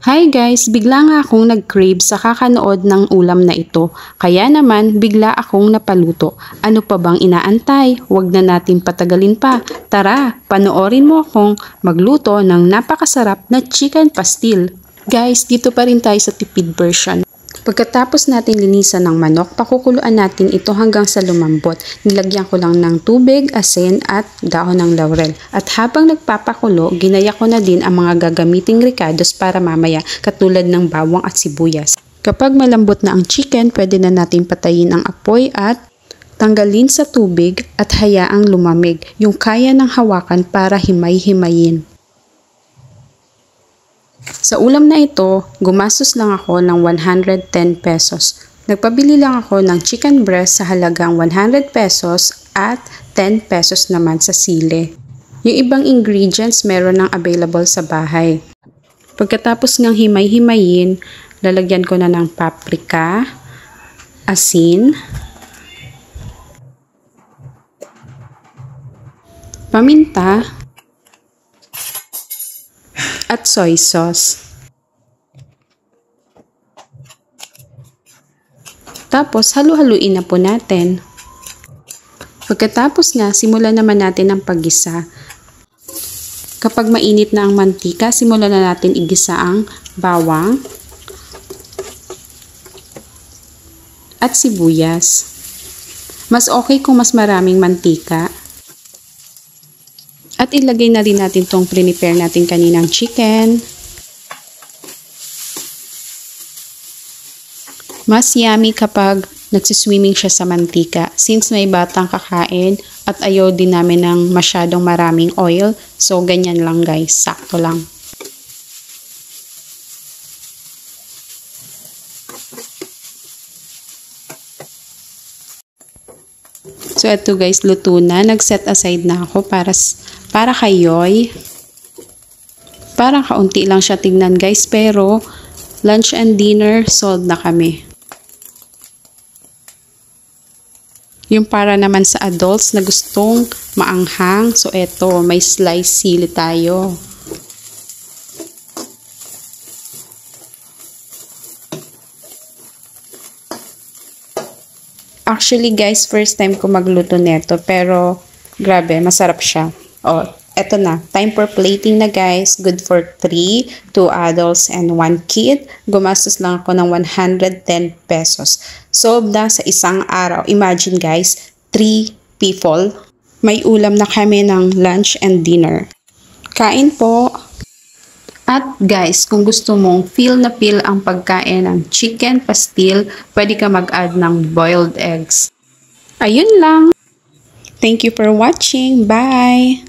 Hi guys, bigla nga akong nag-crave sa kakanood ng ulam na ito. Kaya naman, bigla akong napaluto. Ano pa bang inaantay? Huwag na natin patagalin pa. Tara, panoorin mo akong magluto ng napakasarap na chicken pastil. Guys, dito pa rin tayo sa tipid version. Pagkatapos natin linisan ng manok, pakukuluan natin ito hanggang sa lumambot. Nilagyan ko lang ng tubig, asin at dahon ng laurel. At habang nagpapakulo, ginaya ko na din ang mga gagamiting ricados para mamaya, katulad ng bawang at sibuyas. Kapag malambot na ang chicken, pwede na natin patayin ang apoy at tanggalin sa tubig at hayaang lumamig, yung kaya ng hawakan para himay-himayin. Sa ulam na ito, gumastos lang ako ng 110 pesos. Nagpabili lang ako ng chicken breast sa halagang 100 pesos at 10 pesos naman sa sili. Yung ibang ingredients meron ng available sa bahay. Pagkatapos ng himay-himayin, lalagyan ko na ng paprika, asin, paminta, at soy sauce. Tapos, halu-haluin na po natin. Pagkatapos nga, simulan naman natin ang paggisa. Kapag mainit na ang mantika, simulan na natin igisa ang bawang at sibuyas. Mas okay kung mas maraming mantika. At ilagay na rin natin itong prepare natin kaninang chicken. Mas yummy kapag nagsiswimming siya sa mantika. Since may batang kakain at ayaw din namin ng masyadong maraming oil. So, ganyan lang guys. Sakto lang. So, ito guys, luto na. Nag-set aside na ako para kay Yoy. Parang kaunti lang siya tignan guys, pero lunch and dinner sold na kami. Yung para naman sa adults na gustong maanghang, so eto, may slice sili tayo. Actually guys, first time ko magluto neto, pero grabe, masarap siya. Oh, eto na. Time for plating na guys. Good for 3, 2 adults and 1 kid. Gumastos lang ako ng 110 pesos. So, sa isang araw. Imagine guys, 3 people. May ulam na kami ng lunch and dinner. Kain po. At guys, kung gusto mong feel na feel ang pagkain ng chicken pastil, pwede ka mag-add ng boiled eggs. Ayun lang. Thank you for watching. Bye!